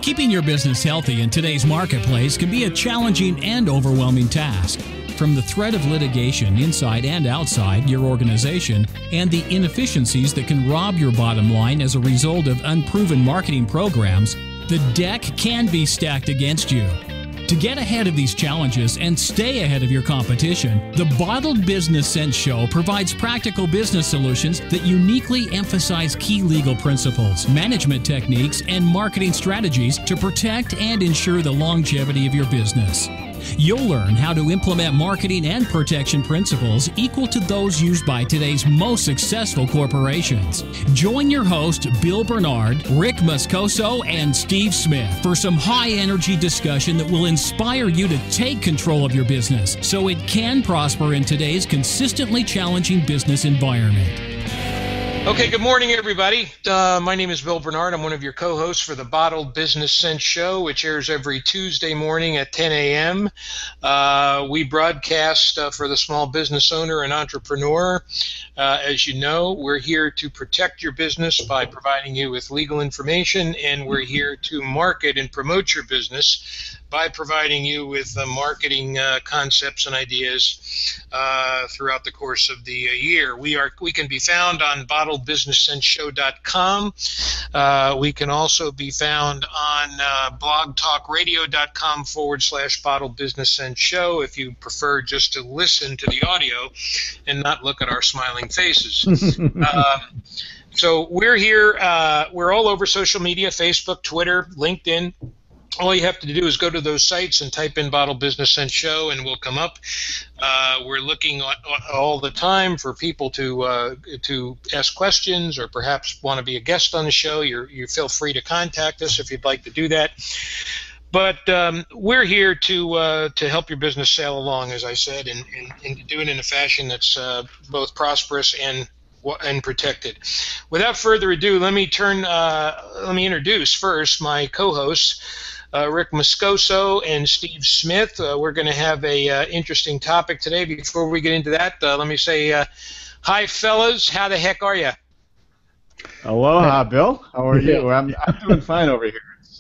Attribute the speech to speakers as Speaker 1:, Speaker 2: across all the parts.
Speaker 1: Keeping your business healthy in today's marketplace can be a challenging and overwhelming task. From the threat of litigation inside and outside your organization and the inefficiencies that can rob your bottom line as a result of unproven marketing programs, the deck can be stacked against you. To get ahead of these challenges and stay ahead of your competition, the Bottled Business Sense Show provides practical business solutions that uniquely emphasize key legal principles, management techniques, and marketing strategies to protect and ensure the longevity of your business. You'll learn how to implement marketing and protection principles equal to those used by today's most successful corporations. Join your host, Bill Bernard, Rick Moscoso, and Steve Smith for some high-energy discussion that will inspire you to take control of your business so it can prosper in today's consistently challenging business environment.
Speaker 2: Okay, good morning, everybody. My name is Bill Bernard. I'm one of your co-hosts for the Bottled Business Sense Show, which airs every Tuesday morning at 10 a.m. We broadcast for the small business owner and entrepreneur. As you know, we're here to protect your business by providing you with legal information, and we're here to market and promote your business by providing you with marketing concepts and ideas throughout the course of the year. We can be found on bottledbusinesssenseshow.com. We can also be found on blogtalkradio.com/Bottled Business Sense Show if you prefer just to listen to the audio and not look at our smiling faces. So we're here. We're all over social media: Facebook, Twitter, LinkedIn. All you have to do is go to those sites and type in Bottled Business Sense Show, and we'll come up. We're looking all the time for people to ask questions or perhaps want to be a guest on the show. You feel free to contact us if you'd like to do that. But we're here to help your business sail along, as I said, and to do it in a fashion that's both prosperous and protected. Without further ado, let me introduce first my co-hosts, Rick Moscoso and Steve Smith. We're going to have a interesting topic today. Before we get into that, let me say hi, fellas. How the heck are you?
Speaker 3: Aloha, Bill. How are you? I'm doing fine over here. It's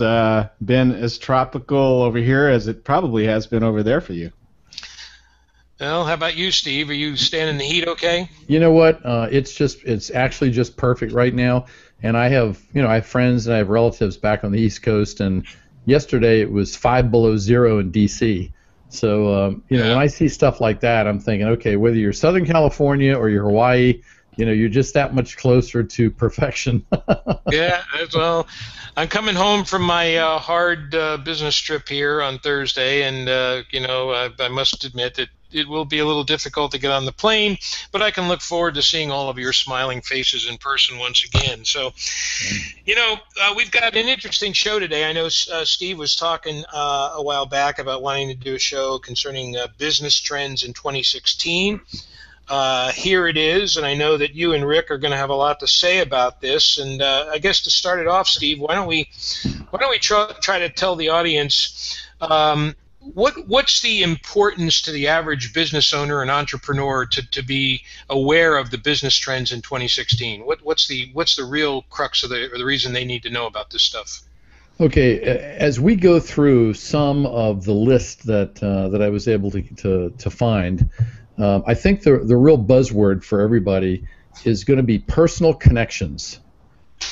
Speaker 3: been as tropical over here as it probably has been over there for you.
Speaker 2: Well, how about you, Steve? Are you staying in the heat okay?
Speaker 4: You know what? It's actually just perfect right now. And I have friends and I have relatives back on the East Coast, and yesterday it was 5 below zero in D.C. So when I see stuff like that, I'm thinking, okay, whether you're Southern California or you're Hawaii, you're just that much closer to perfection.
Speaker 2: Yeah, well, I'm coming home from my hard business trip here on Thursday, and I must admit that it will be a little difficult to get on the plane, but I can look forward to seeing all of your smiling faces in person once again. So, we've got an interesting show today. I know Steve was talking a while back about wanting to do a show concerning business trends in 2016. Here it is, and I know that you and Rick are going to have a lot to say about this. And I guess to start it off, Steve, why don't we try to tell the audience what's the importance to the average business owner and entrepreneur to be aware of the business trends in 2016? What's the real crux of the reason they need to know about this stuff?
Speaker 4: Okay, as we go through some of the list that I was able to find, I think the real buzzword for everybody is going to be personal connections.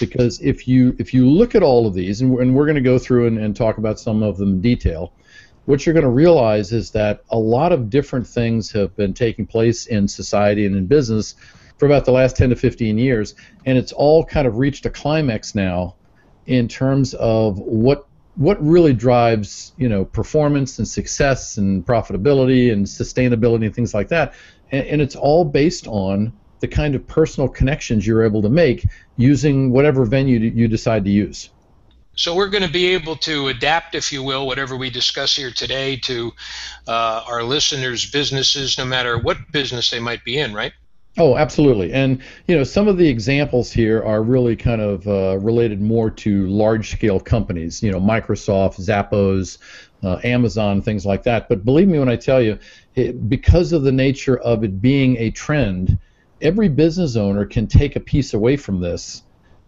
Speaker 4: Because if you look at all of these, and we're going to go through and talk about some of them in detail, what you're going to realize is that a lot of different things have been taking place in society and in business for about the last 10 to 15 years, and it's all kind of reached a climax now in terms of what really drives performance and success and profitability and sustainability and things like that, and it's all based on the kind of personal connections you're able to make using whatever venue you decide to use.
Speaker 2: So we're going to be able to adapt, if you will, whatever we discuss here today to our listeners' businesses, no matter what business they might be in, right?
Speaker 4: Oh, absolutely. And some of the examples here are really kind of related more to large-scale companies, Microsoft, Zappos, Amazon, things like that. But believe me when I tell you, because of the nature of it being a trend, every business owner can take a piece away from this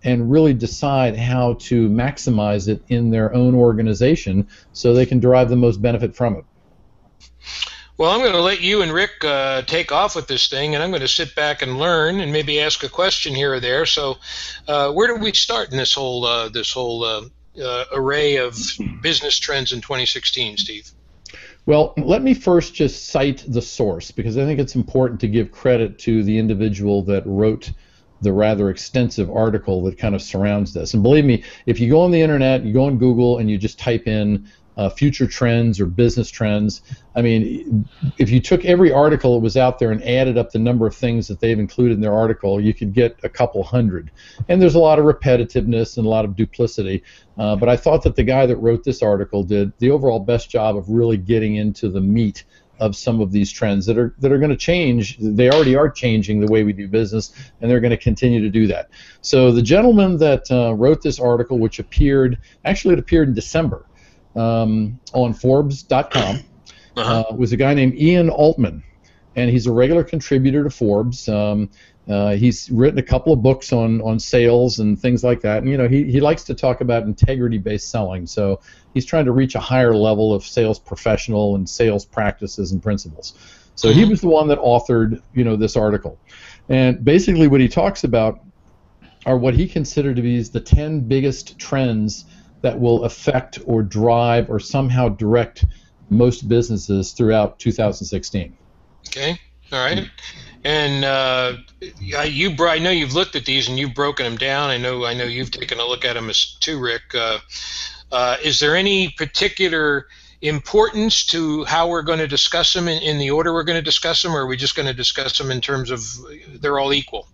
Speaker 4: and really decide how to maximize it in their own organization so they can derive the most benefit from it.
Speaker 2: Well, I'm going to let you and Rick take off with this thing, and I'm going to sit back and learn and maybe ask a question here or there. So where do we start in this whole array of business trends in 2016, Steve?
Speaker 4: Well, let me first just cite the source, because I think it's important to give credit to the individual that wrote the rather extensive article that kind of surrounds this. And believe me, if you go on the internet, you go on Google, and you just type in future trends or business trends, I mean, if you took every article that was out there and added up the number of things that they've included in their article, you could get a couple hundred. And there's a lot of repetitiveness and a lot of duplicity. But I thought that the guy that wrote this article did the overall best job of really getting into the meat of some of these trends that are going to change. They already are changing the way we do business, and they're going to continue to do that. So the gentleman that wrote this article, which appeared in December, on Forbes.com, was a guy named Ian Altman, and he's a regular contributor to Forbes. He's written a couple of books on sales and things like that, and he likes to talk about integrity-based selling. So he's trying to reach a higher level of sales professional and sales practices and principles. So he was the one that authored this article, and basically what he talks about are what he considered to be the 10 biggest trends that will affect or drive or somehow direct most businesses throughout 2016.
Speaker 2: Okay, all right. And I know you've looked at these and you've broken them down. I know you've taken a look at them too, Rick. Is there any particular importance to how we're going to discuss them in the order we're going to discuss them, or are we just going to discuss them in terms of they're all equal?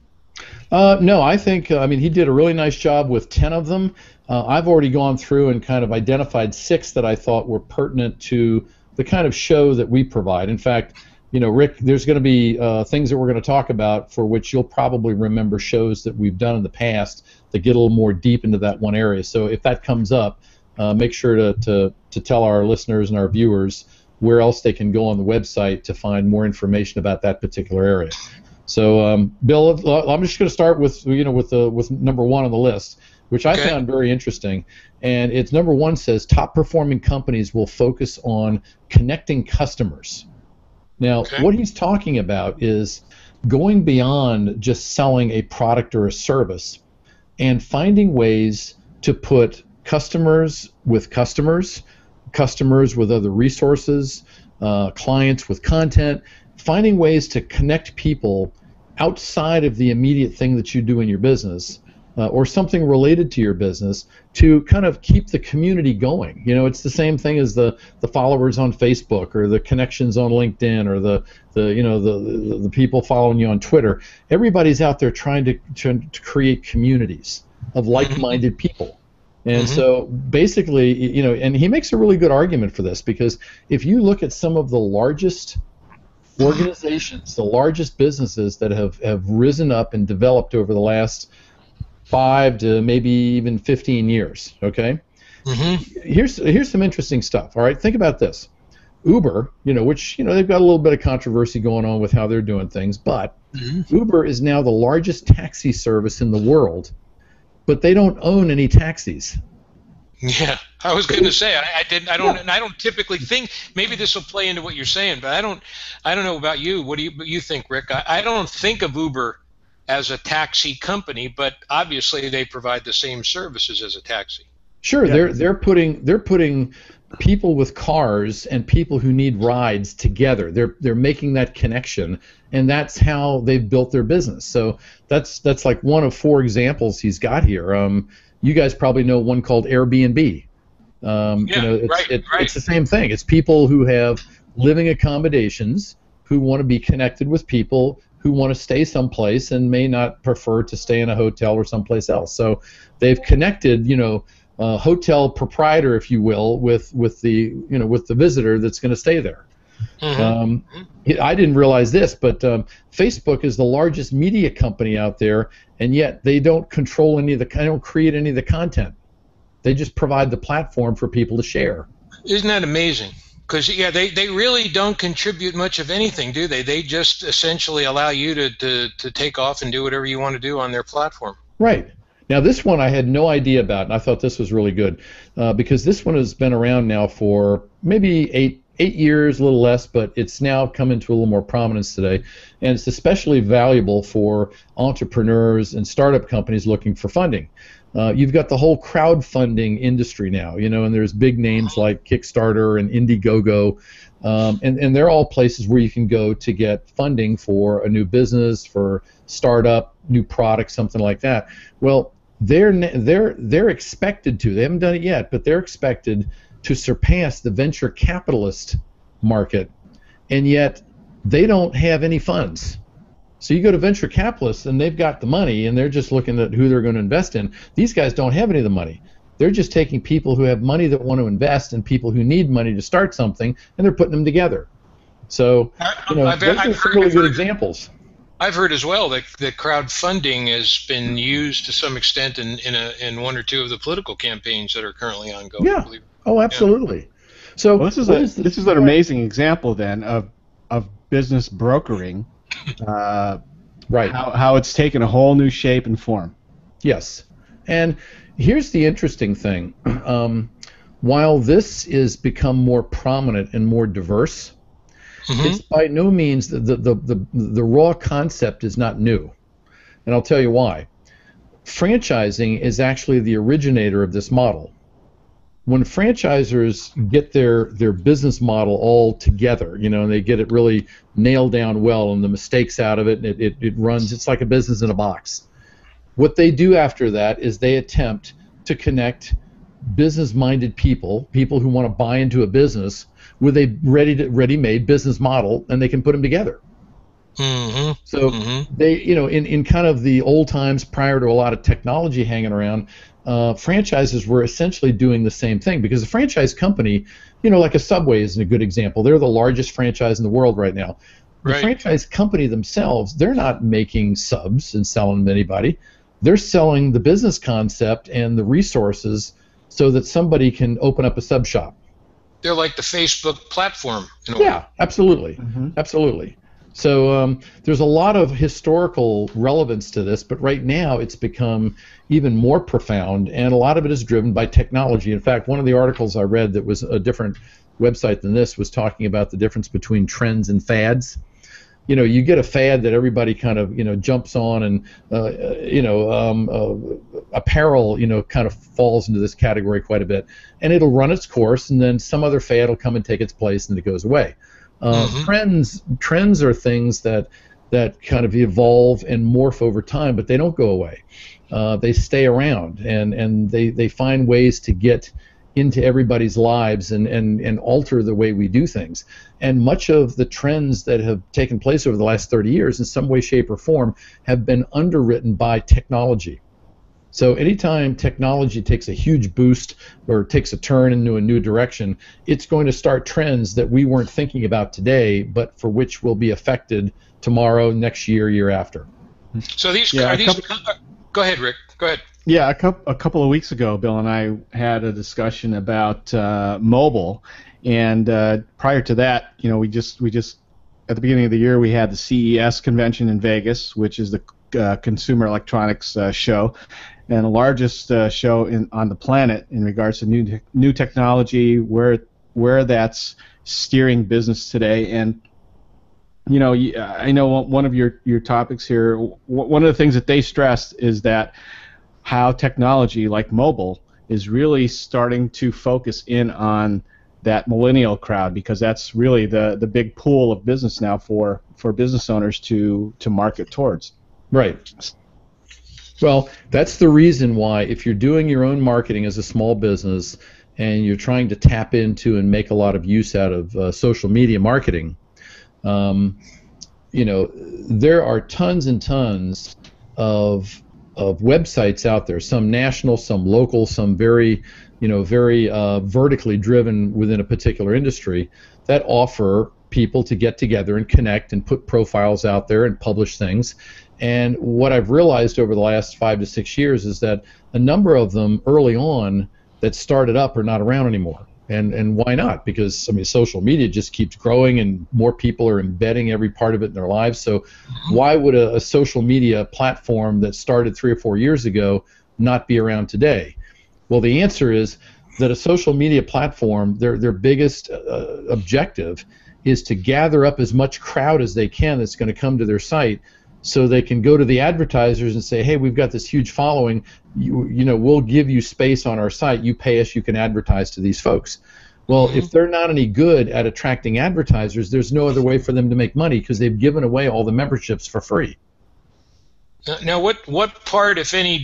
Speaker 4: No, I think, he did a really nice job with 10 of them. I've already gone through and kind of identified 6 that I thought were pertinent to the kind of show that we provide. In fact, Rick, there's going to be things that we're going to talk about for which you'll probably remember shows that we've done in the past that get a little more deep into that one area. So if that comes up, make sure to tell our listeners and our viewers where else they can go on the website to find more information about that particular area. So, Bill, I'm just going to start with with number 1 on the list, which I found very interesting. And it's number 1 says top performing companies will focus on connecting customers. Now, what he's talking about is going beyond just selling a product or a service and finding ways to put customers with customers, customers with other resources, clients with content, finding ways to connect people outside of the immediate thing that you do in your business or something related to your business to kind of keep the community going. It's the same thing as the followers on Facebook or the connections on LinkedIn or the people following you on Twitter. Everybody's out there trying to create communities of like-minded people. And so basically, and he makes a really good argument for this, because if you look at some of the largest organizations, the largest businesses that have risen up and developed over the last 5 to maybe even 15 years, okay? Here's some interesting stuff, all right? Think about this. Uber, which, they've got a little bit of controversy going on with how they're doing things, but Uber is now the largest taxi service in the world, but they don't own any taxis.
Speaker 2: Yeah, I was going to say I don't typically think, maybe this will play into what you're saying, but I don't know about you. What do you think, Rick? I don't think of Uber as a taxi company, but obviously they provide the same services as a taxi.
Speaker 4: Sure, yeah. They're putting people with cars and people who need rides together. They're making that connection, and that's how they've built their business. So that's like one of 4 examples he's got here. You guys probably know one called Airbnb. It's the same thing. It's people who have living accommodations who want to be connected with people who want to stay someplace and may not prefer to stay in a hotel or someplace else. So they've connected, hotel proprietor, if you will, with the visitor that's going to stay there. I didn't realize this, but Facebook is the largest media company out there, and yet they don't control they don't create any of the content. They just provide the platform for people to share.
Speaker 2: Isn't that amazing? Because they really don't contribute much of anything, do they? They just essentially allow you to take off and do whatever you want to do on their platform.
Speaker 4: Right. Now, this one I had no idea about, and I thought this was really good because this one has been around now for maybe eight years, a little less, but it's now come into a little more prominence today, and it's especially valuable for entrepreneurs and startup companies looking for funding. You've got the whole crowdfunding industry now, and there's big names like Kickstarter and Indiegogo, and they're all places where you can go to get funding for a new business, for startup, new product, something like that. Well, they're expected to. They haven't done it yet, but they're expected to surpass the venture capitalist market, and yet they don't have any funds. So you go to venture capitalists, and they've got the money, and they're just looking at who they're going to invest in. These guys don't have any of the money. They're just taking people who have money that want to invest and people who need money to start something, and they're putting them together. So, those are some really good examples.
Speaker 2: I've heard as well that crowdfunding has been used to some extent in one or two of the political campaigns that are currently ongoing.
Speaker 4: Yeah. Oh, absolutely. Yeah. So
Speaker 3: this is an amazing example then of business brokering.
Speaker 4: Right.
Speaker 3: How it's taken a whole new shape and form.
Speaker 4: Yes. And here's the interesting thing. While this is become more prominent and more diverse, it's by no means the raw concept is not new, and I'll tell you why. Franchising is actually the originator of this model. When franchisors get their business model all together, and they get it really nailed down well, and the mistakes out of it, and it runs. It's like a business in a box. What they do after that is they attempt to connect business-minded people who want to buy into a business, with a ready-made business model, and they can put them together. So they, in kind of the old times prior to a lot of technology hanging around, franchises were essentially doing the same thing, because a franchise company, like a Subway is a good example. They're the largest franchise in the world right now. The franchise company themselves, they're not making subs and selling them to anybody. They're selling the business concept and the resources so that somebody can open up a sub shop.
Speaker 2: They're like the Facebook platform. In a way.
Speaker 4: Absolutely. Absolutely. So there's a lot of historical relevance to this, but right now it's become even more profound, and a lot of it is driven by technology. In fact, one of the articles I read that was a different website than this was talking about the difference between trends and fads. You get a fad that everybody kind of, jumps on, and, apparel, kind of falls into this category quite a bit. And it'll run its course, and then some other fad will come and take its place, and it goes away. Trends are things that kind of evolve and morph over time, but they don't go away. They stay around, and they find ways to get into everybody's lives and alter the way we do things. And much of the trends that have taken place over the last 30 years, in some way, shape, or form, have been underwritten by technology. So anytime technology takes a huge boost or takes a turn into a new direction, it's going to start trends that we weren't thinking about today, but for which will be affected tomorrow, next year, year after.
Speaker 2: So go ahead, Rick. Go ahead.
Speaker 3: Yeah, a couple of weeks ago, Bill and I had a discussion about mobile, and prior to that, we just at the beginning of the year we had the CES convention in Vegas, which is the Consumer Electronics show, and the largest show on the planet in regards to new technology, where that's steering business today. And I know one of your topics here. One of the things that they stressed is that how technology like mobile is really starting to focus in on that millennial crowd, because that's really the big pool of business now for business owners to market towards.
Speaker 4: Right. Well, that's the reason why, if you're doing your own marketing as a small business and you're trying to tap into and make a lot of use out of social media marketing, there are tons and tons of websites out there, some national, some local, some very vertically driven within a particular industry, that offer people to get together and connect and put profiles out there and publish things. And what I've realized over the last 5 to 6 years is that a number of them early on that started up are not around anymore. And why not? Because, social media just keeps growing, and more people are embedding every part of it in their lives. So why would a social media platform that started 3 or 4 years ago not be around today? Well, the answer is that a social media platform, their biggest objective is to gather up as much crowd as they can that's going to come to their site, so they can go to the advertisers and say, hey, we've got this huge following, we'll give you space on our site, you pay us, you can advertise to these folks. Well, if they're not any good at attracting advertisers, there's no other way for them to make money, because they've given away all the memberships for free.
Speaker 2: Now, what part, if any,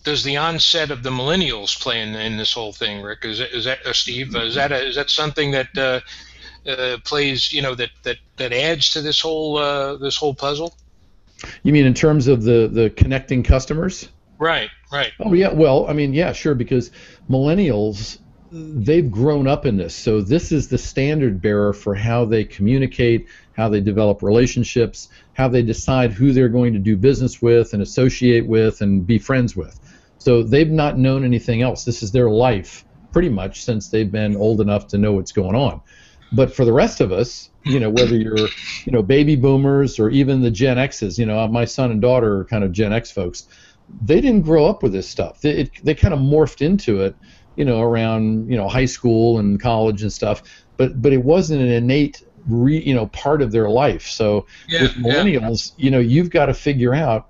Speaker 2: does the onset of the millennials play in this whole thing, Rick? Is that Steve? Is that something that plays, that adds to this whole puzzle?
Speaker 4: You mean in terms of the connecting customers?
Speaker 2: Right.
Speaker 4: Oh yeah. Well, I mean, yeah, sure, because millennials, they've grown up in this, so this is the standard bearer for how they communicate, how they develop relationships, how they decide who they're going to do business with and associate with and be friends with. So they've not known anything else. This is their life pretty much since they've been old enough to know what's going on. But for the rest of us, whether you're baby boomers or even the Gen X's, my son and daughter are kind of Gen X folks, they didn't grow up with this stuff. They kind of morphed into it, around high school and college and stuff, but it wasn't an innate part of their life. So with millennials, you've got to figure out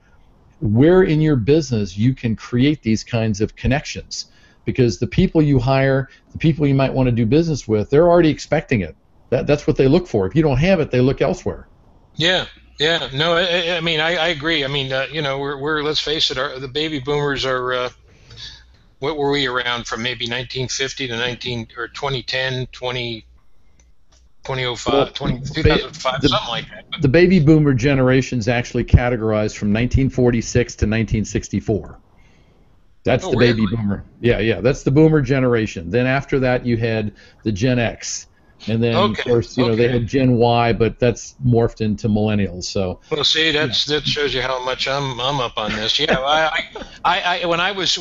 Speaker 4: where in your business you can create these kinds of connections, because the people you hire, the people you might want to do business with, they're already expecting it. That's what they look for. If you don't have it, they look elsewhere.
Speaker 2: Yeah. No, I mean, I agree. I mean, we're let's face it, the baby boomers are. What were we around from? Maybe 1950 to 2010, 2005, 2005, something like that.
Speaker 4: The baby boomer generation's actually categorized from 1946 to 1964. That's the baby boomer. Yeah, that's the boomer generation. Then after that, you had the Gen X. And then, of course, they had Gen Y, but that's morphed into millennials. So,
Speaker 2: well, see, that shows you how much I'm up on this. Yeah, I when I was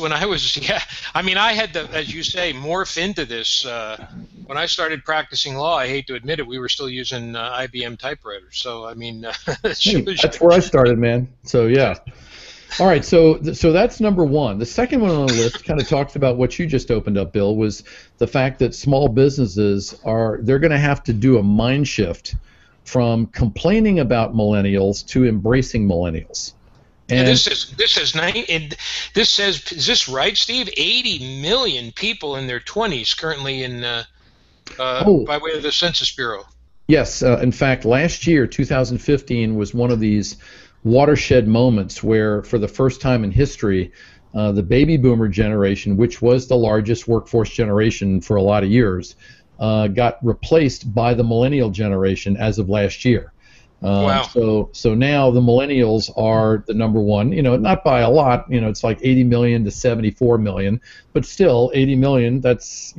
Speaker 2: I mean, I had to, as you say, morph into this. When I started practicing law, I hate to admit it, we were still using IBM typewriters. So, I mean,
Speaker 4: that's where I started, man. So, yeah. All right, so that's number one. The second one on the list kind of talks about what you just opened up, Bill, was the fact that small businesses they're going to have to do a mind shift from complaining about millennials to embracing millennials.
Speaker 2: And this says, is this right, Steve? 80 million people in their 20s currently by way of the Census Bureau.
Speaker 4: Yes, in fact, last year, 2015, was one of these watershed moments where, for the first time in history, the baby boomer generation, which was the largest workforce generation for a lot of years, got replaced by the millennial generation as of last year.
Speaker 2: Wow.
Speaker 4: So now the millennials are the number one, not by a lot, it's like 80 million to 74 million, but still 80 million, that's,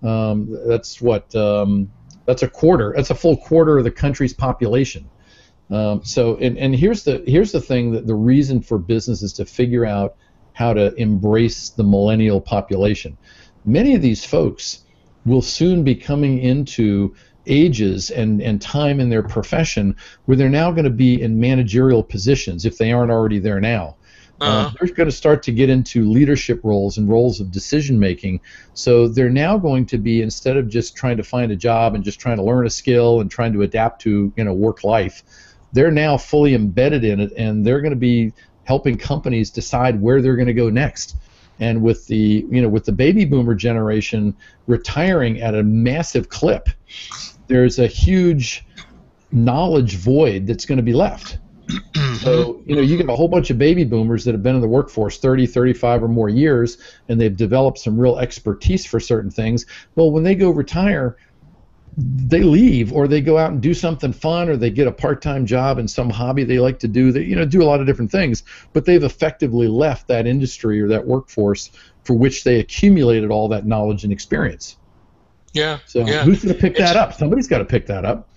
Speaker 4: that's what, that's a quarter, that's a full quarter of the country's population. And here's the thing, that the reason for businesses to figure out how to embrace the millennial population. Many of these folks will soon be coming into ages and time in their profession where they're now going to be in managerial positions if they aren't already there now. They're going to start to get into leadership roles and roles of decision making. So they're now going to be, instead of just trying to find a job and just trying to learn a skill and trying to adapt to work life, they're now fully embedded in it, and they're going to be helping companies decide where they're going to go next. And with the baby boomer generation retiring at a massive clip, there's a huge knowledge void that's going to be left. So, you get a whole bunch of baby boomers that have been in the workforce 30, 35 or more years, and they've developed some real expertise for certain things. Well, when they go retire, they leave, or they go out and do something fun, or they get a part-time job in some hobby they like to do. They do a lot of different things, but they've effectively left that industry or that workforce for which they accumulated all that knowledge and experience.
Speaker 2: Yeah.
Speaker 4: So who's going to pick that up? Somebody's got to pick that up.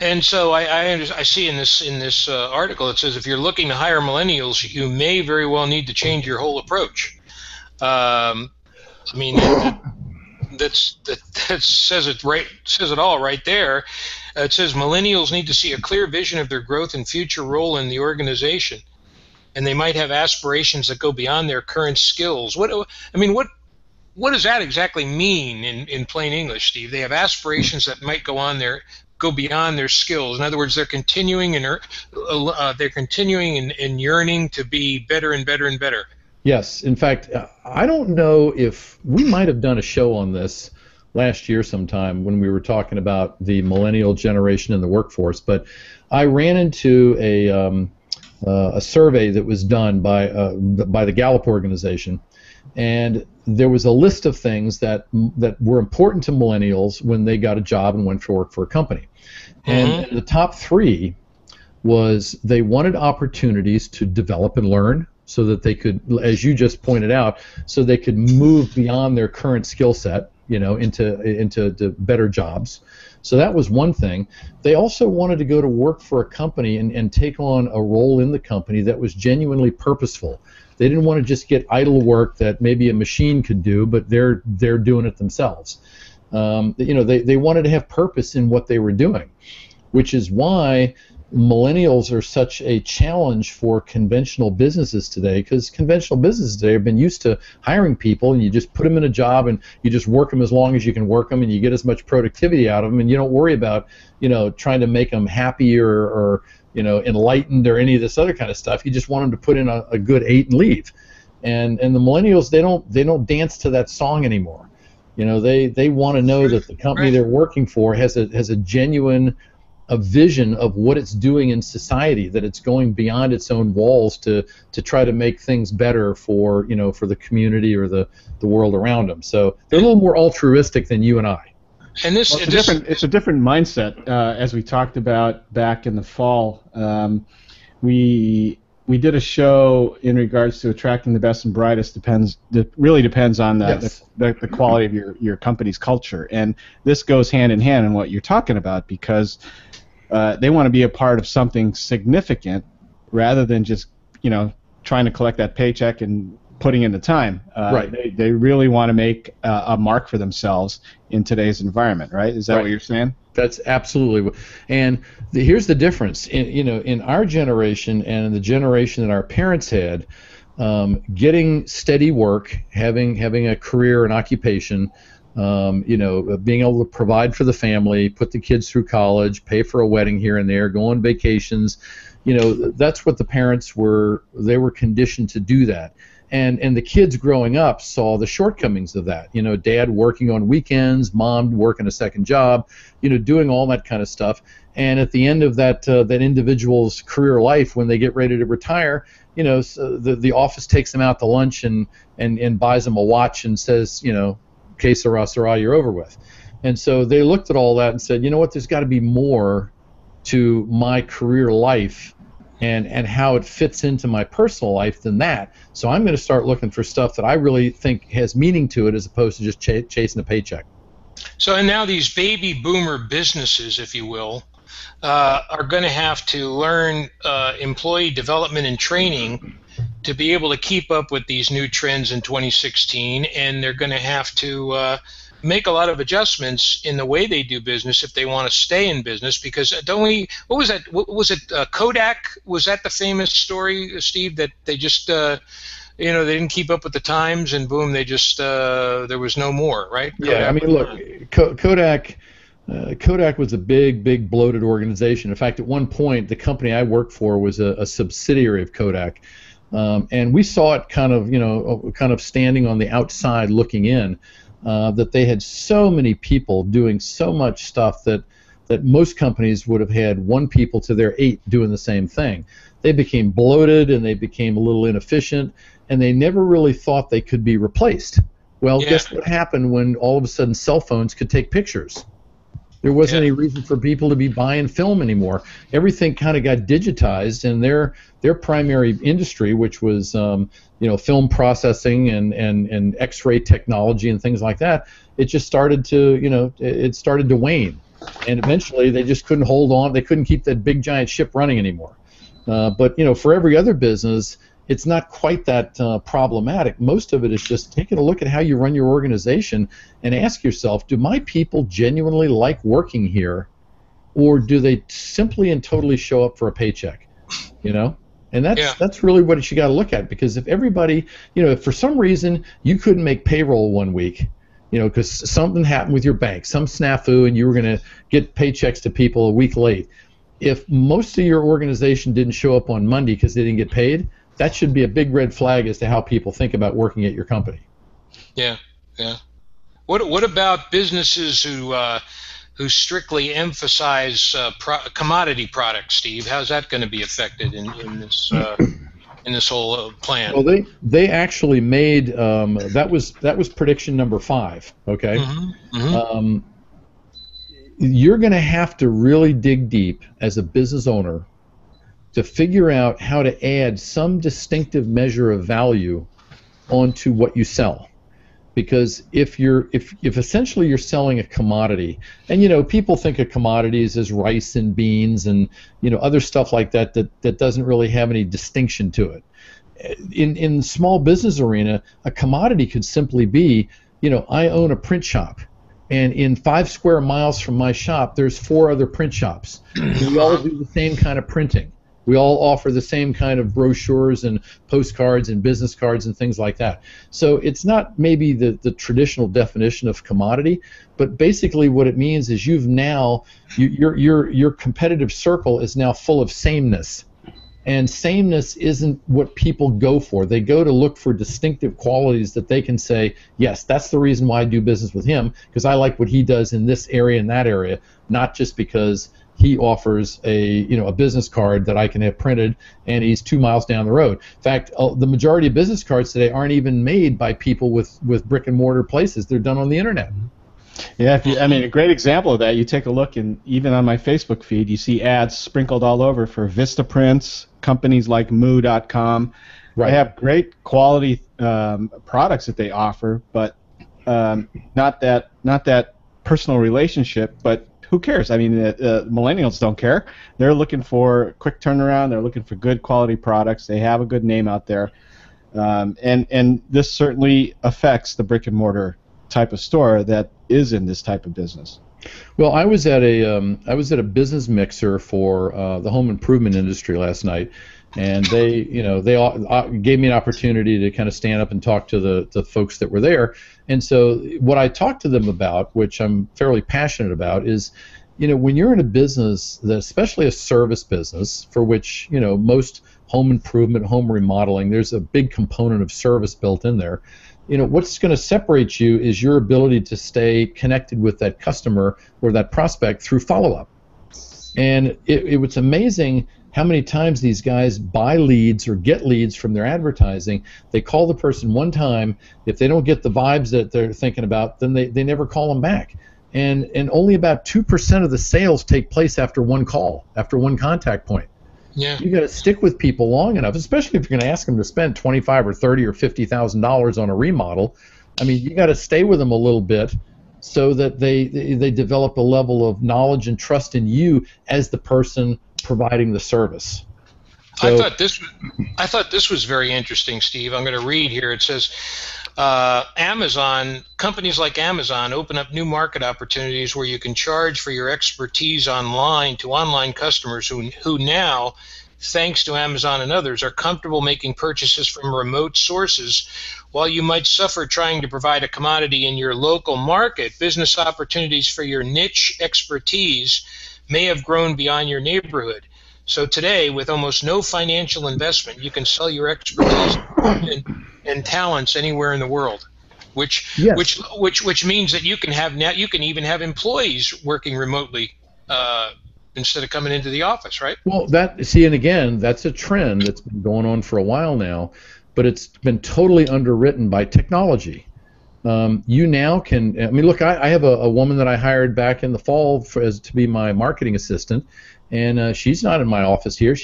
Speaker 2: And so I see in this article, it says if you're looking to hire millennials, you may very well need to change your whole approach. I mean. That says it all right there. It says millennials need to see a clear vision of their growth and future role in the organization. and they might have aspirations that go beyond their current skills. What does that exactly mean in plain English, Steve? They have aspirations that might go beyond their skills. In other words, they're continuing and yearning to be better and better and better.
Speaker 4: Yes. In fact, I don't know if we might have done a show on this last year sometime when we were talking about the millennial generation in the workforce, but I ran into a survey that was done by the Gallup organization, and there was a list of things that were important to millennials when they got a job and went to work for a company. And the top 3 was they wanted opportunities to develop and learn so that they could, as you just pointed out, so they could move beyond their current skill set, into better jobs. So that was one thing. They also wanted to go to work for a company and take on a role in the company that was genuinely purposeful. They didn't want to just get idle work that maybe a machine could do, but they're doing it themselves. They wanted to have purpose in what they were doing, which is why millennials are such a challenge for conventional businesses today, because conventional businesses today have been used to hiring people, and you just put them in a job and you just work them as long as you can work them, and you get as much productivity out of them, and you don't worry about trying to make them happy or enlightened or any of this other kind of stuff. You just want them to put in a good 8 and leave. And the millennials, they don't dance to that song anymore. They want to know that the company they're working for has a genuine vision of what it's doing in society, that it's going beyond its own walls to try to make things better for the community or the world around them. So they're a little more altruistic than you and I.
Speaker 2: And it's
Speaker 3: a different mindset. As we talked about back in the fall, we did a show in regards to attracting the best and brightest. Really depends on the quality of your company's culture, and this goes hand in hand in what you're talking about, because they want to be a part of something significant rather than just trying to collect that paycheck and putting in the time.
Speaker 4: Right.
Speaker 3: They really want to make a mark for themselves in today's environment, right? Is that what you're saying?
Speaker 4: That's absolutely. And here's the difference. In our generation and in the generation that our parents had, getting steady work, having a career, an occupation, being able to provide for the family, put the kids through college, pay for a wedding here and there, go on vacations, that's what the parents were. They were conditioned to do that. And the kids growing up saw the shortcomings of that. Dad working on weekends, mom working a second job, doing all that kind of stuff. And at the end of that individual's career life, when they get ready to retire, so the office takes them out to lunch and buys them a watch and says, que sera, sera, you're over with. And so they looked at all that and said, you know what, there's got to be more to my career life and how it fits into my personal life than that. So I'm going to start looking for stuff that I really think has meaning to it, as opposed to just chasing a paycheck.
Speaker 2: So, and now these baby boomer businesses, if you will, are going to have to learn employee development and training to be able to keep up with these new trends in 2016, and they're going to have to make a lot of adjustments in the way they do business if they want to stay in business. Because what was it, Kodak? Was that the famous story, Steve, that they just they didn't keep up with the times, and boom, they just there was no more, right?
Speaker 4: Yeah, I mean, look, Kodak was a big bloated organization. In fact, at one point, the company I worked for was a subsidiary of Kodak, and we saw it kind of standing on the outside looking in, that they had so many people doing so much stuff that most companies would have had 1 people to their 8 doing the same thing. They became bloated and they became a little inefficient, and they never really thought they could be replaced. Well, guess what happened when all of a sudden cell phones could take pictures? There wasn't any reason for people to be buying film anymore. Everything kind of got digitized, and their primary industry, which was film processing and X-ray technology and things like that, it just started to wane, and eventually they just couldn't hold on. They couldn't keep that big giant ship running anymore. But for every other business, it's not quite that problematic. Most of it is just taking a look at how you run your organization and ask yourself, do my people genuinely like working here, or do they simply and totally show up for a paycheck? And that's really what you got to look at, because if everybody, if for some reason you couldn't make payroll one week, because something happened with your bank, some snafu, and you were going to get paychecks to people a week late, if most of your organization didn't show up on Monday because they didn't get paid, that should be a big red flag as to how people think about working at your company.
Speaker 2: Yeah, yeah. What about businesses who strictly emphasize commodity products, Steve? How's that going to be affected in this whole plan?
Speaker 4: Well, they actually made that was prediction number 5. Okay.
Speaker 2: Mm-hmm. Mm-hmm.
Speaker 4: You're going to have to really dig deep as a business owner to figure out how to add some distinctive measure of value onto what you sell. Because if essentially you're selling a commodity, and people think of commodities as rice and beans and other stuff like that doesn't really have any distinction to it. In the small business arena, a commodity could simply be, I own a print shop, and in 5 square miles from my shop, there's 4 other print shops. We all do the same kind of printing. We all offer the same kind of brochures and postcards and business cards and things like that. So it's not maybe the traditional definition of commodity, but basically what it means is your competitive circle is now full of sameness. And sameness isn't what people go for. They go to look for distinctive qualities that they can say, yes, that's the reason why I do business with him, because I like what he does in this area and that area, not just because he offers a business card that I can have printed and he's 2 miles down the road. In fact, the majority of business cards today aren't even made by people with brick and mortar places. They're done on the internet.
Speaker 3: Yeah, a great example of that, you take a look, and even on my Facebook feed, you see ads sprinkled all over for Vistaprints, companies like Moo.com.
Speaker 4: Right.
Speaker 3: They have great quality products that they offer, but not that personal relationship. But who cares? Millennials don't care. They're looking for quick turnaround. They're looking for good quality products. They have a good name out there, and this certainly affects the brick and mortar type of store that is in this type of business.
Speaker 4: Well, I was at a business mixer for the home improvement industry last night, and they all gave me an opportunity to kind of stand up and talk to the folks that were there. And so what I talked to them about, which I'm fairly passionate about, is when you're in a business, especially a service business, for which most home improvement, home remodeling, there's a big component of service built in there. What's going to separate you is your ability to stay connected with that customer or that prospect through follow-up. And it was amazing how many times these guys buy leads or get leads from their advertising. They call the person one time. If they don't get the vibes that they're thinking about, then they never call them back. And only about 2% of the sales take place after one call, after one contact point.
Speaker 2: Yeah.
Speaker 4: You got to stick with people long enough, especially if you're going to ask them to spend $25,000 or $30,000 or $50,000 on a remodel. You got to stay with them a little bit so that they develop a level of knowledge and trust in you as the person providing the service. So,
Speaker 2: I thought this was very interesting, Steve. I'm going to read here. It says, companies like Amazon open up new market opportunities where you can charge for your expertise online to online customers who now, thanks to Amazon and others, are comfortable making purchases from remote sources. While you might suffer trying to provide a commodity in your local market, business opportunities for your niche expertise may have grown beyond your neighborhood. So today, with almost no financial investment, you can sell your expertise and talents anywhere in the world, which means that you can even have employees working remotely instead of coming into the office, right?
Speaker 4: Well, and again, that's a trend that's been going on for a while now, but it's been totally underwritten by technology. You now can, look, I have a woman that I hired back in the fall to be my marketing assistant, and she's not in my office here.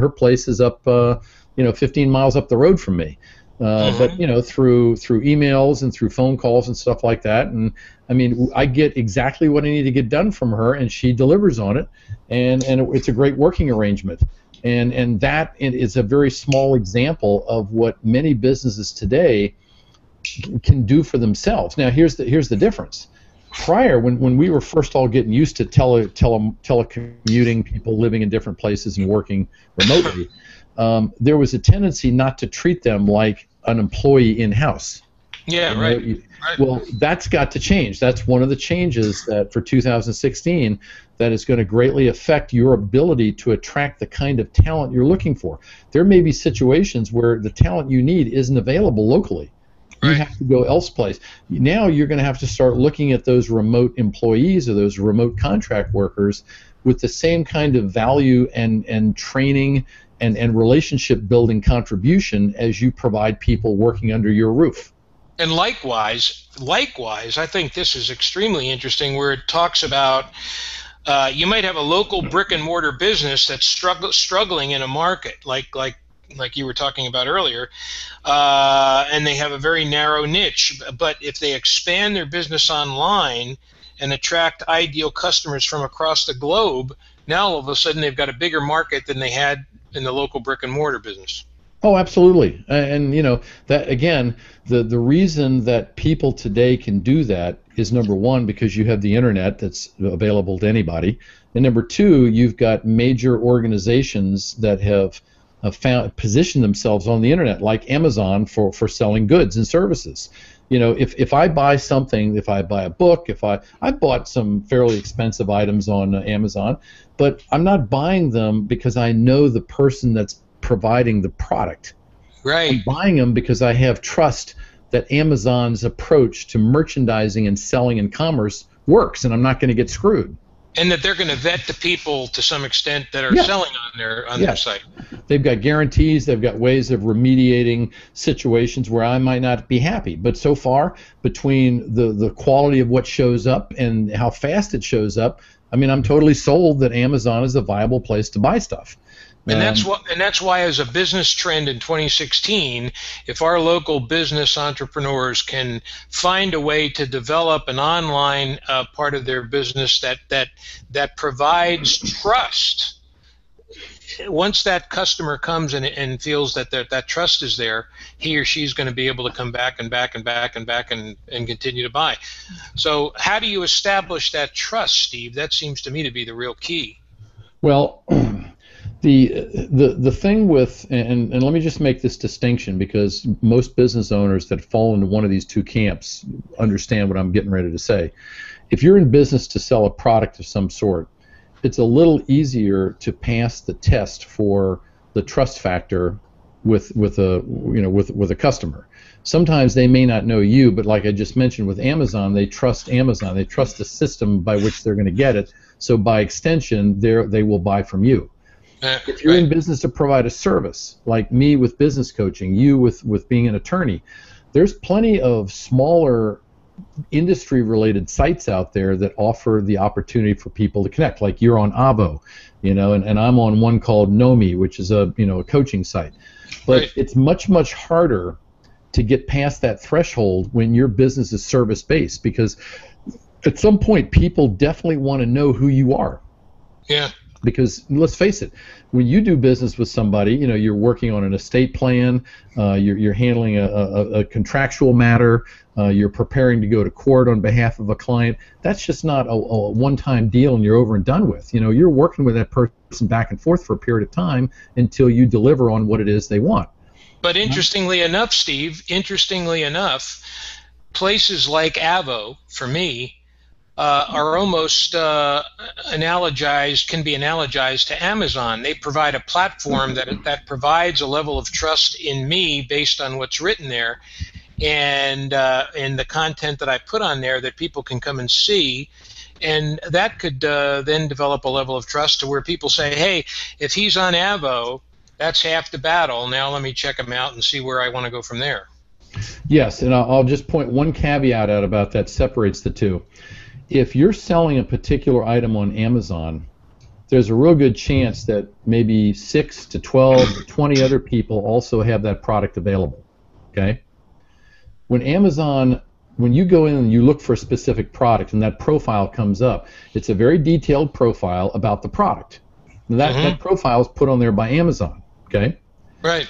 Speaker 4: Her place is up, 15 miles up the road from me. But through emails and through phone calls and stuff like that, and I get exactly what I need to get done from her, and she delivers on it, and it's a great working arrangement. And that is a very small example of what many businesses today can do for themselves. Now, here's the difference. Prior, when we were first all getting used to telecommuting, people living in different places and working remotely, there was a tendency not to treat them like an employee in-house.
Speaker 2: Yeah, right.
Speaker 4: Well, that's got to change. That's one of the changes that for 2016 that is going to greatly affect your ability to attract the kind of talent you're looking for. There may be situations where the talent you need isn't available locally. You have to go elsewhere. Now you're going to have to start looking at those remote employees or those remote contract workers with the same kind of value and training and relationship building contribution as you provide people working under your roof.
Speaker 2: And likewise, I think this is extremely interesting where it talks about you might have a local brick and mortar business that's struggling in a market like you were talking about earlier, and they have a very narrow niche. But if they expand their business online and attract ideal customers from across the globe, now all of a sudden they've got a bigger market than they had in the local brick and mortar business.
Speaker 4: Oh, absolutely. And you know, that again, the reason that people today can do that is, number one, because you have the internet that's available to anybody, and number two, you've got major organizations that have positioned themselves on the internet, like Amazon, for selling goods and services. You know, if I buy something, if I buy a book, I bought some fairly expensive items on Amazon, but I'm not buying them because I know the person that's providing the product.
Speaker 2: Right.
Speaker 4: I'm buying them because I have trust that Amazon's approach to merchandising and selling and commerce works, and I'm not going to get screwed.
Speaker 2: And that they're going to vet the people to some extent that are selling on their site.
Speaker 4: They've got guarantees. They've got ways of remediating situations where I might not be happy. But so far, between the quality of what shows up and how fast it shows up, I mean, I'm totally sold that Amazon is a viable place to buy stuff.
Speaker 2: And that's why, as a business trend in 2016, if our local business entrepreneurs can find a way to develop an online part of their business that provides trust, once that customer comes and feels that trust is there, he or she's going to be able to come back and continue to buy. So how do you establish that trust, Steve? That seems to me to be the real key.
Speaker 4: Well, the thing with, and let me just make this distinction, because most business owners that fall into one of these two camps understand what I'm getting ready to say. If you're in business to sell a product of some sort, it's a little easier to pass the test for the trust factor with a customer. Sometimes they may not know you, but like I just mentioned with Amazon, they trust Amazon. They trust the system by which they're going to get it. So by extension, they will buy from you. If you're in business to provide a service, like me with business coaching, you with being an attorney, there's plenty of smaller industry-related sites out there that offer the opportunity for people to connect. Like you're on Avo, and I'm on one called Nomi, which is a coaching site. But it's much harder to get past that threshold when your business is service-based, because at some point people definitely want to know who you are.
Speaker 2: Yeah.
Speaker 4: Because let's face it, when you do business with somebody, you're working on an estate plan, you're handling a contractual matter, you're preparing to go to court on behalf of a client. That's just not a one-time deal and you're over and done with. You're working with that person back and forth for a period of time until you deliver on what it is they want.
Speaker 2: But interestingly enough, Steve, places like Avo, for me, are almost can be analogized to Amazon. They provide a platform that provides a level of trust in me based on what's written there, and the content that I put on there that people can come and see, and that could then develop a level of trust to where people say, hey, if he's on Avo, that's half the battle. Now let me check him out and see where I want to go from there.
Speaker 4: Yes, and I'll just point one caveat out about that separates the two. If you're selling a particular item on Amazon, there's a real good chance that maybe 6 to 12 or 20 other people also have that product available. Okay? When you go in and you look for a specific product and that profile comes up, it's a very detailed profile about the product. Now that profile is put on there by Amazon. Okay?
Speaker 2: Right.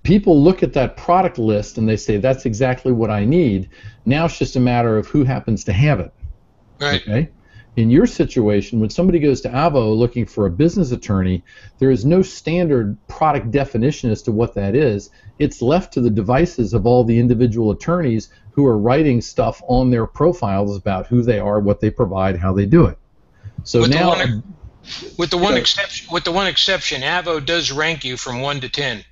Speaker 4: People look at that product list and they say, that's exactly what I need. Now it's just a matter of who happens to have it.
Speaker 2: Right.
Speaker 4: Okay. In your situation, when somebody goes to Avvo looking for a business attorney, there is no standard product definition as to what that is. It's left to the devices of all the individual attorneys who are writing stuff on their profiles about who they are, what they provide, how they do it. So
Speaker 2: with the one exception, Avvo does rank you from 1 to 10.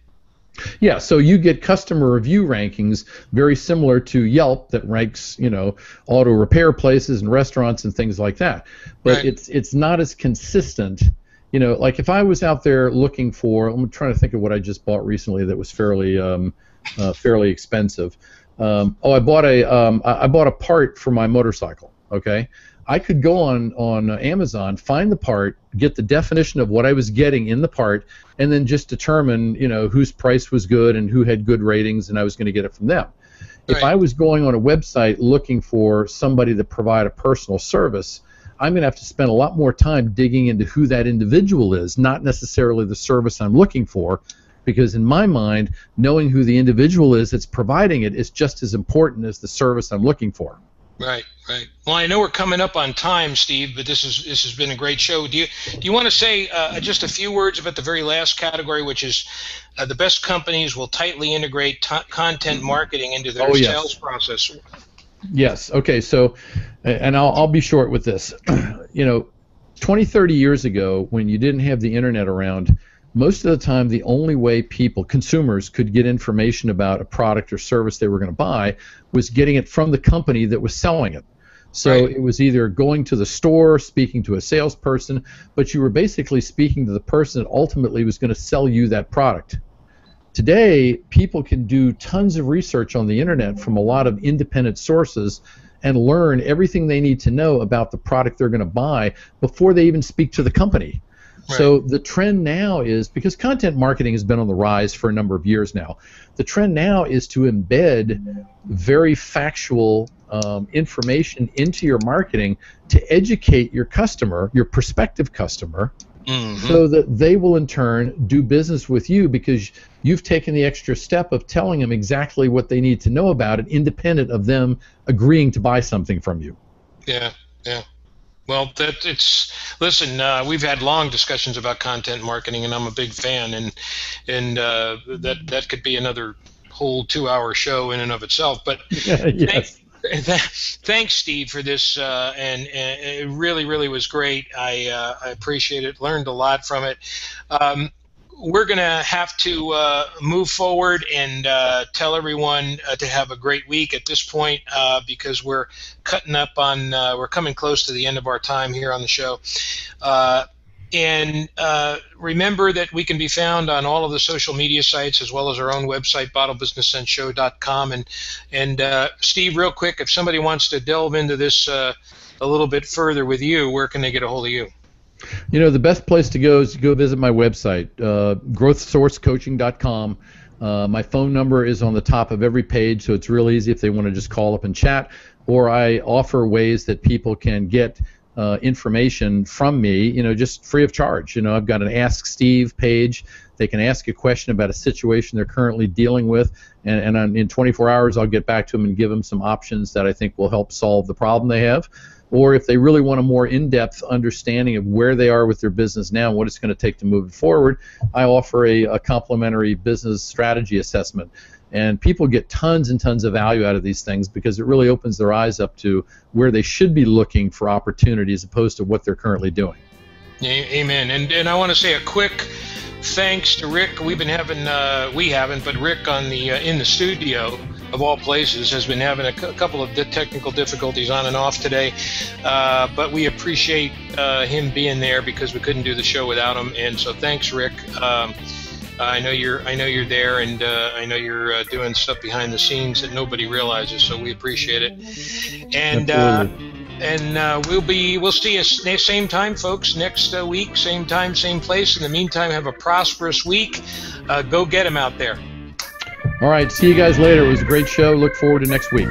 Speaker 4: Yeah, so you get customer review rankings very similar to Yelp that ranks, auto repair places and restaurants and things like that. But
Speaker 2: right.
Speaker 4: it's not as consistent. Like if I was out there looking for, I'm trying to think of what I just bought recently that was fairly expensive. I bought a part for my motorcycle. Okay, I could go on Amazon, find the part, get the definition of what I was getting in the part, and then just determine, whose price was good and who had good ratings, and I was going to get it from them. Right. If I was going on a website looking for somebody to provide a personal service, I'm going to have to spend a lot more time digging into who that individual is, not necessarily the service I'm looking for, because in my mind, knowing who the individual is that's providing it is just as important as the service I'm looking for.
Speaker 2: Right, right. Well, I know we're coming up on time, Steve, but this has been a great show. Do you want to say just a few words about the very last category, which is the best companies will tightly integrate content marketing into their sales process?
Speaker 4: Yes. Okay. So, and I'll be short with this. 20, 30 years ago, when you didn't have the internet around, most of the time the only way consumers could get information about a product or service they were going to buy was getting it from the company that was selling it. So It was either going to the store, speaking to a salesperson, but you were basically speaking to the person that ultimately was going to sell you that product. Today, people can do tons of research on the internet from a lot of independent sources and learn everything they need to know about the product they're going to buy before they even speak to the company. Right. So the trend now is, because content marketing has been on the rise for a number of years now, the trend now is to embed very factual information into your marketing to educate your customer, your prospective customer, so that they will in turn do business with you because you've taken the extra step of telling them exactly what they need to know about it, independent of them agreeing to buy something from you.
Speaker 2: Yeah, yeah. Well, listen, we've had long discussions about content marketing, and I'm a big fan, and that could be another whole 2-hour show in and of itself. But
Speaker 4: yes.
Speaker 2: Thanks, Steve, for this, and it really, really was great. I appreciate it. Learned a lot from it. We're going to have to move forward and tell everyone to have a great week at this point because we're we're coming close to the end of our time here on the show. And remember that we can be found on all of the social media sites as well as our own website, bottlebusinesssenshow.com. And Steve, real quick, if somebody wants to delve into this a little bit further with you, where can they get a hold of you?
Speaker 4: The best place to go is to go visit my website, growthsourcecoaching.com. My phone number is on the top of every page, so it's real easy if they want to just call up and chat. Or I offer ways that people can get information from me, just free of charge. I've got an Ask Steve page. They can ask a question about a situation they're currently dealing with, and in 24 hours I'll get back to them and give them some options that I think will help solve the problem they have. Or if they really want a more in-depth understanding of where they are with their business now and what it's going to take to move it forward, I offer a complimentary business strategy assessment. And people get tons and tons of value out of these things because it really opens their eyes up to where they should be looking for opportunities as opposed to what they're currently doing.
Speaker 2: Amen. And I want to say a quick thanks to Rick. But Rick on in the studio, of all places, has been having a couple of technical difficulties on and off today, but we appreciate him being there because we couldn't do the show without him. And so thanks, Rick. I know you're there, and I know you're doing stuff behind the scenes that nobody realizes. So we appreciate it. And we'll see you same time, folks, next week, same time, same place. In the meantime, have a prosperous week. Go get them out there.
Speaker 4: All right, see you guys later. It was a great show. Look forward to next week.